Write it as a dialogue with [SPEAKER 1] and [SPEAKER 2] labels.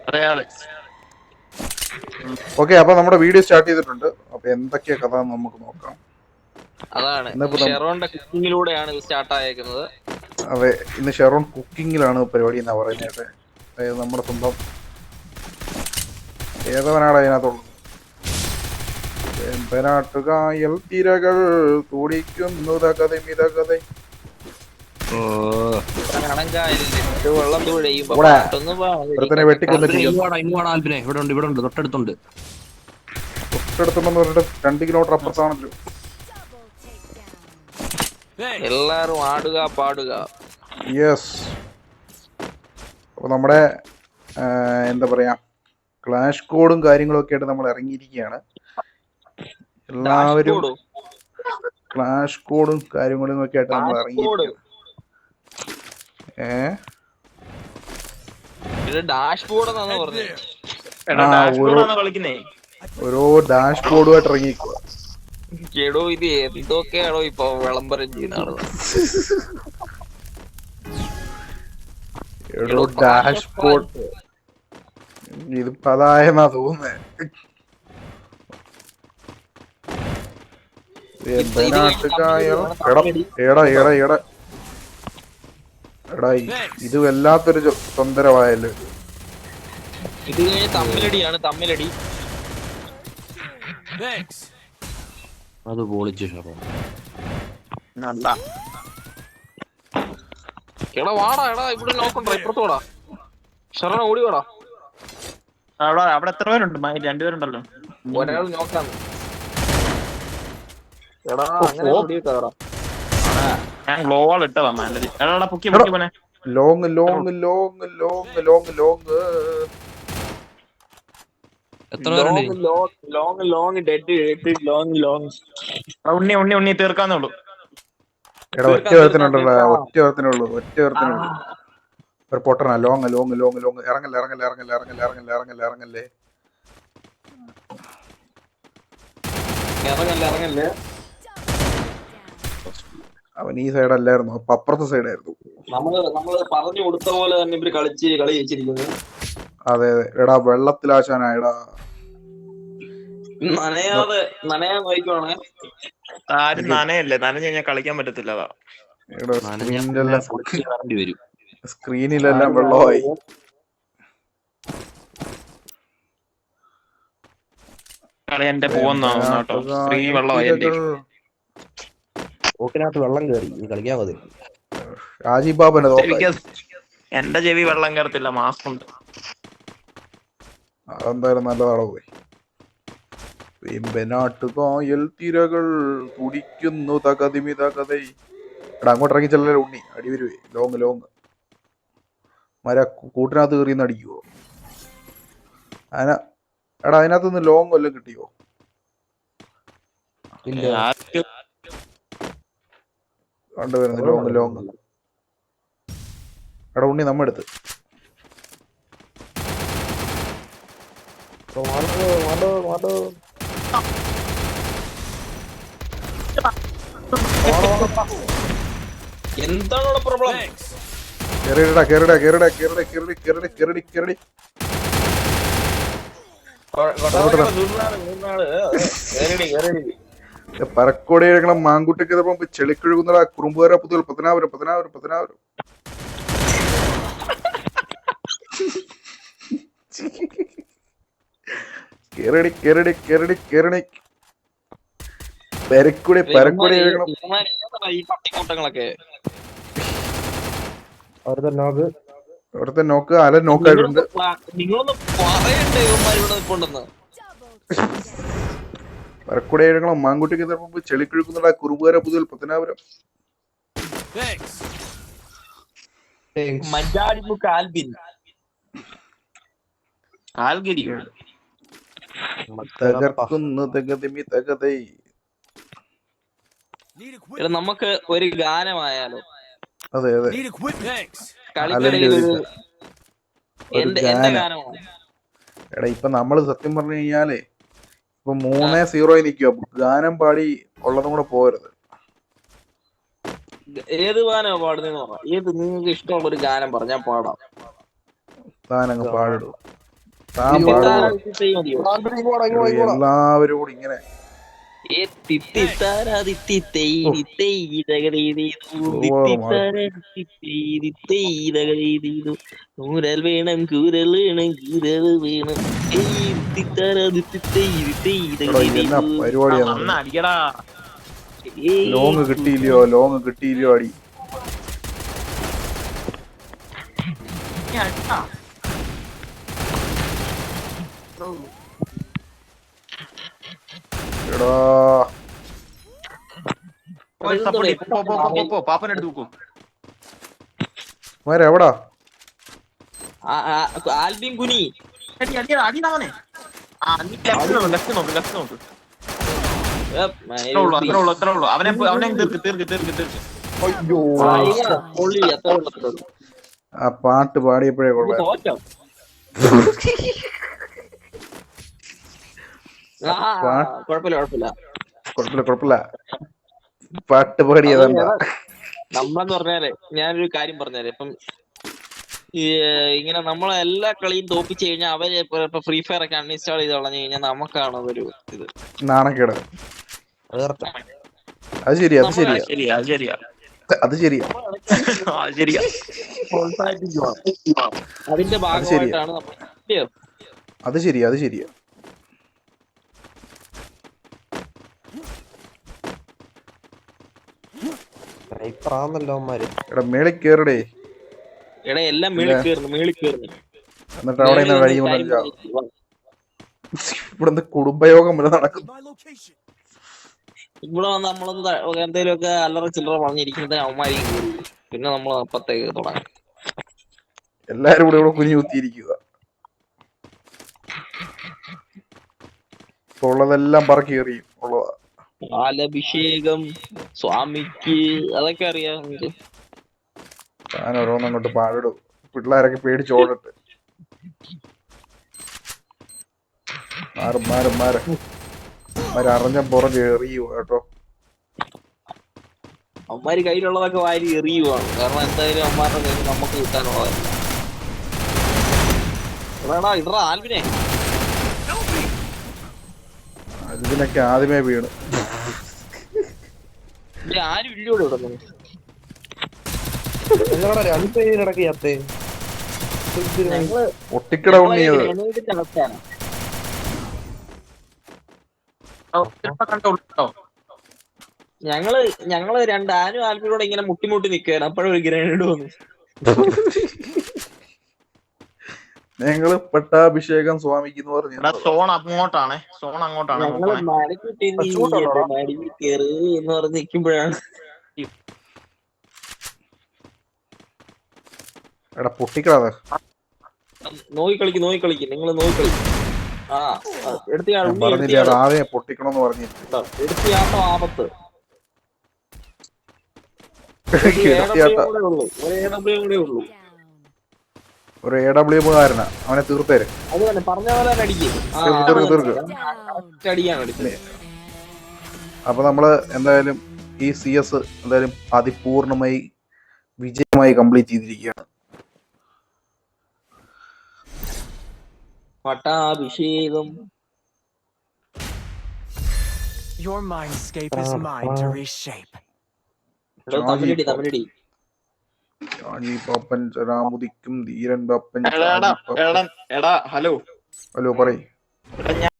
[SPEAKER 1] അതെ.
[SPEAKER 2] ഓക്കെ, അപ്പൊ നമ്മുടെ വീഡിയോ സ്റ്റാർട്ട് ചെയ്തിട്ടുണ്ട്. അപ്പൊ എന്തൊക്കെയാ കഥ നമുക്ക് നോക്കാം.
[SPEAKER 3] അതാണ്
[SPEAKER 2] ഇന്നിപ്പോ
[SPEAKER 3] ഷെറോന്റെ കുക്കിങ്ങിലൂടെയാണ് ഇത് സ്റ്റാർട്ട് ആയേക്കുന്നത്.
[SPEAKER 2] അതെ, ഇന്ന് ഷെറോൺ കുക്കിങ്ങിലാണ് പരിപാടി എന്നാ പറയുന്നത്. അതായത് നമ്മുടെ സ്വന്തം ഏതവനാണ് അതിനകത്തുള്ളത്. എമ്പനാട്ടുകായൽ തിരകൾ തുടിക്കുന്നു തകതി മിതകഥ.
[SPEAKER 3] വെള്ളം
[SPEAKER 2] ഒരുത്തനെ വെട്ടിക്കൊന്നിട്ട്
[SPEAKER 1] ഇവിടെ ഉണ്ട് തൊട്ടടുത്തുണ്ട്.
[SPEAKER 2] തൊട്ടടുത്തുണ്ടെന്ന് പറഞ്ഞിട്ട് 2 കിലോമീറ്റർ അപ്പുറത്താണല്ലോ.
[SPEAKER 3] എല്ലാരും ആടുക പാടുക.
[SPEAKER 2] യെസ്. അപ്പൊ നമ്മുടെ എന്താ പറയാ, ക്ലാഷ് കോഡും കാര്യങ്ങളും ഒക്കെ ആയിട്ട് നമ്മൾ ഇറങ്ങിയിരിക്കുകയാണ്. എല്ലാവരും ക്ലാഷ് കോഡും കാര്യങ്ങളും ഒക്കെ ആയിട്ട് നമ്മൾ ഇറങ്ങിയിരിക്കുകയാണ്. ഓരോ ഡാഷ് ബോർഡുമായിട്ട് ഇറങ്ങിക്കുക.
[SPEAKER 3] കേടോ ഇത് എന്തൊക്കെയാണോ ഇപ്പൊ വിളംബരം ചെയ്യുന്നതാണ്.
[SPEAKER 2] ഡാഷ് ബോർഡ് ഇതിപ്പോ അതായെന്നാ തോന്നുന്നേ. എടാ ഇത് വല്ലാത്തൊരു തൊന്തരമായല്ലോ.
[SPEAKER 3] ഇത് കഴിഞ്ഞ് തമ്മിലടിയാണ്, തമ്മിലടി.
[SPEAKER 1] അത് പൊളിച്ചു
[SPEAKER 3] എടാ വാടാ, എടാ ഇവിടെ നോക്കണ്ട, ഇപ്പുറത്തോടാ. ഷെറോൺ ഓടി വാടാ.
[SPEAKER 4] അവിടെ എത്ര പേരുണ്ട്? 2 പേരുണ്ടല്ലോ.
[SPEAKER 3] ഒരാൾ നോക്കാം. എടാ അങ്ങനെ ഓടിയിട്ടാടാ.
[SPEAKER 4] ഞാൻ ഗ്ലോവാൾ ഇട്ടതാ മാനേജ്. എടാ പൊക്കി പോനെ.
[SPEAKER 2] Long long long long long long
[SPEAKER 4] Unni തീർക്കാന്നേ ഉള്ളൂ.
[SPEAKER 2] എടാ ഒറ്റ ഒരുത്തനുണ്ടല്ലോ, ഒറ്റ ഒരുത്തനുള്ളൂ. ഒരു പൊട്ടനാ. Long long long long. ഇറങ്ങല്ലേ ഇറങ്ങല്ലേ ഇറങ്ങല്ലേ ഇറങ്ങല്ലേ ഇറങ്ങല്ലേ ഇറങ്ങല്ലേ ഇറങ്ങല്ലേ. അവൻ ഈ സൈഡ് അല്ലായിരുന്നു, അപ്പൊ അപ്പുറത്തെ സൈഡായിരുന്നു.
[SPEAKER 3] നമ്മള് പറഞ്ഞു കൊടുത്ത പോലെ തന്നെ ഇവര് കളി ജയിച്ചിരിക്കുന്നു.
[SPEAKER 2] അതെ അതെ. എടാ വെള്ളത്തിലാശാനാ. എടാ
[SPEAKER 3] നനയാൻ നോക്കുവാണേ.
[SPEAKER 4] ആരും നനയല്ലേ, നനഞ്ഞു കഴിഞ്ഞാൽ കളിക്കാൻ പറ്റത്തില്ല. അതാ
[SPEAKER 2] സ്ക്രീനിലെല്ലാം വെള്ളമായി.
[SPEAKER 4] കളി എന്റെ പോകുന്നോ സ്ക്രീൻ വെള്ളമായി.
[SPEAKER 1] ഓക്കിനകത്ത് വെള്ളം കയറി കളിക്കാൻ മതി.
[SPEAKER 2] രാജീവ് ബാബുനെ
[SPEAKER 4] എന്റെ ചെവി വെള്ളം കയറത്തില്ല, മാസ്ക് ഉണ്ട്.
[SPEAKER 2] അതെന്തായാലും നല്ലതാണോ പോയി. വെമ്പനാട്ടുകായൽ തിരകൾ തുടിക്കുന്നു തകതിമി തകതൈ. എടാ അങ്ങോട്ട് ഇറങ്ങി ചെല്ലല്ലേ ഉണ്ണി, അടി വരുവേ. Long long. കൂട്ടിനകത്ത് കയറിന്ന് അടിക്കുവോ? എടാ അതിനകത്തുനിന്ന് ലോങ് വല്ലതും കിട്ടിയോ? കണ്ടുവരുന്നു ലോങ് ലോങ്. എടാ ഉണ്ണി നമ്മെടുത്ത്
[SPEAKER 3] എന്താണ് പ്രോബ്ലം?
[SPEAKER 2] കേറിടാ കേറിടാ കേറിടാ കേറിട കേറിടി കേറിടി കേറിടി കേറിടി. പരക്കോടി എഴുകണം മാങ്കുട്ടിക്ക് ചെളിക്കഴുകുന്നടാ കുറുമ്പുകാര പുതുകൾ 14 14 14. കേരടി കേരടി കേരടി കേരടി. പരക്കൂടി പരക്കൂടി എഴുകണം.
[SPEAKER 3] ഈ പട്ടിക്കൂട്ടങ്ങളൊക്കെ
[SPEAKER 2] അവിടുത്തെ നോക്ക് അല നോക്കായിട്ടുണ്ട്.
[SPEAKER 3] നിങ്ങളൊന്ന് പറയണ്ടേ ഇവന്മാർ ഇവിടെ നിൽപ്പുണ്ടെന്ന്.
[SPEAKER 2] പരക്കൂടി എഴുകണം മാങ്കുട്ടിക്ക് ചെളിക്കഴുകുന്നടാ കുറുമ്പുകാര പുതുകൾ 14.
[SPEAKER 3] മഞ്ചാടിമുക്ക് ആൽബിൻ
[SPEAKER 2] തകർക്കുന്നു തകതിമി തകതൈ.
[SPEAKER 3] നമുക്ക് ഒരു ഗാനമായാലോ?
[SPEAKER 2] അതെ അതെ.
[SPEAKER 3] എന്റെ ഗാനമാണ്.
[SPEAKER 2] എടാ ഇപ്പൊ നമ്മള് സത്യം പറഞ്ഞു കഴിഞ്ഞാലേ ഇപ്പൊ 3-0 നിൽക്കുക. ഗാനം പാടി ഉള്ളതും കൂടെ പോരുത്.
[SPEAKER 3] ഏത് ഗാനമാണ് പാടുന്നതെന്ന് പറഞ്ഞാൽ ഏത് നിങ്ങൾക്ക് ഇഷ്ടമുള്ള ഒരു ഗാനം പറഞ്ഞാൽ പാടാം.
[SPEAKER 2] താനങ്ങ് പാടിടും. താൻ പാടുള്ളൂ
[SPEAKER 3] മതിയോ
[SPEAKER 2] എല്ലാവരും കൂടി ഇങ്ങനെ
[SPEAKER 3] കൂരൽ വേണം കൂരൽ വേണം കൂരൽ വേണം
[SPEAKER 2] എന്നാ പരിപാടിയാണ്
[SPEAKER 4] അന്ന് അടിക്കടാ.
[SPEAKER 2] ലോങ് കിട്ടിയില്ലയോ അടി
[SPEAKER 4] നീ അടിച്ചാ?
[SPEAKER 2] എടാ
[SPEAKER 4] പോയി support ചെയ്യ്. പോ. പാപ്പനെടുത്ത് നോക്കൂ.
[SPEAKER 2] എവിടാ
[SPEAKER 3] ആൽബിൻ കുനി
[SPEAKER 4] അടിയാവനെ. നീ ലെഫ്റ്റ് നോക്ക്. അത്രേ ഉള്ളൂ. അവനെ തീർക്ക്.
[SPEAKER 2] അയ്യോ
[SPEAKER 3] പൊള്ളി അത്ര
[SPEAKER 2] ആ പാട്ട് പാടിയപ്പോഴേ കൊള്ളാം
[SPEAKER 3] തോറ്റോ
[SPEAKER 2] കുഴപ്പമില്ല പാട്ട് പാടിയതണ്ട
[SPEAKER 3] നമ്മളെന്ന് പറഞ്ഞാലേ ഞാനൊരു കാര്യം പറഞ്ഞാലേ ഇപ്പം ഇങ്ങനെ നമ്മളെ എല്ലാ കളിയും തോപ്പിച്ചു കഴിഞ്ഞാൽ അവര് ഇപ്പൊ ഫ്രീ ഫയർ ഒക്കെ അൺഇൻസ്റ്റാൾ ചെയ്ത് കളഞ്ഞു കഴിഞ്ഞാൽ നമുക്കാണ് അതൊരു ഇത്
[SPEAKER 2] നാണക്കേട് അത് ശരിയാ
[SPEAKER 3] അതിന്റെ ഭാഗമായിട്ടാണ് നമ്മൾ
[SPEAKER 2] അത് ശരിയാ എടാ മേളിൽ കേറടേ
[SPEAKER 3] എടാ എല്ലാം മേളിൽ കേറുന്നു
[SPEAKER 2] എന്നിട്ട് അവിടെ നിന്ന് വഴി കൊണ്ടല്ല ഇവിടെ കുടുംബയോഗം വരെ നടക്കുന്നു
[SPEAKER 3] ഇവിടെ വന്ന് നമ്മളൊന്ന് എന്തെങ്കിലുമൊക്കെ അല്ലറ ചില്ലറ പറഞ്ഞിരിക്കുന്നത് അവന്മാരി പിന്നെ നമ്മൾ അപ്പത്തേക്ക് തുടങ്ങാം
[SPEAKER 2] എല്ലാരും കൂടെ ഇവിടെ കുഞ്ഞു കുത്തിയിരിക്കുക ഉള്ളതെല്ലാം പറക്കി എറിയും ഉള്ളതാ
[SPEAKER 3] പാലഭിഷേകം സ്വാമിക്ക് അതൊക്കെ അറിയാം നമുക്ക്
[SPEAKER 2] ഞാൻ ഓരോന്നങ്ങോട്ട് പാടിടും പിള്ളേരൊക്കെ പേടിച്ചോടട്ട് അറിഞ്ഞ പുറകെ എറിയുക കേട്ടോ
[SPEAKER 3] അവന്മാര് കയ്യിലുള്ളതൊക്കെ വാരി എറിയുവാണ് കാരണം എന്തായാലും അവന്മാരുടെ കയ്യിൽ നമുക്ക് കിട്ടാനുള്ളതല്ല ഇടറാ ആൽബിനെ
[SPEAKER 2] ഇതിനൊക്കെ ആദ്യമേ വീണ്
[SPEAKER 3] ആരും ഇല്ലയോടെ ഇവിടെ
[SPEAKER 2] ഒട്ടിക്കട ഉണ്ണിയത്
[SPEAKER 3] ഞങ്ങള് രണ്ട് ആനും ആൽബിനോട് ഇങ്ങനെ മുട്ടി നിൽക്കുകയാണ് അപ്പോഴൊരു ഗ്രനേഡ് വന്നു
[SPEAKER 2] ഞങ്ങള് പട്ടാഭിഷേകം സ്വാമിക്ക് എന്ന് പറഞ്ഞു
[SPEAKER 4] സോൺ അങ്ങോട്ടാണ്
[SPEAKER 3] ഞങ്ങള് മലക്കുട്ടി മടി കേറ് എന്ന് പറഞ്ഞ് നിൽക്കുമ്പോഴാണ്
[SPEAKER 2] എടാ പൊട്ടിക്കടാ
[SPEAKER 3] നോക്കി കളിക്കും നിങ്ങൾ നോക്കി കളിക്കും ആ
[SPEAKER 2] പറഞ്ഞില്ല അത് ആദ്യം പൊട്ടിക്കണമെന്ന് പറഞ്ഞു
[SPEAKER 3] എടുത്തിയാട്ടോ ആപത്ത്
[SPEAKER 2] ഒരു AW കാരനാ അവനെ തീർത്തേര്
[SPEAKER 3] അത് തന്നെ പറഞ്ഞ പോലെ അടിക്കും
[SPEAKER 2] അപ്പൊ നമ്മള് എന്തായാലും ഈ CS എന്തായാലും അതിപൂർണമായി വിജയമായി കംപ്ലീറ്റ് ചെയ്തിരിക്കുകയാണ്
[SPEAKER 3] പട്ടാഭിഷേകം
[SPEAKER 5] Your mindscape is mine to reshape.
[SPEAKER 3] തമിഴടി
[SPEAKER 2] Shaji പാപ്പൻ രാമുദിക്കും ധീരൻ പാപ്പൻ
[SPEAKER 4] എടാ ഹലോ
[SPEAKER 2] ഹലോ പറയ്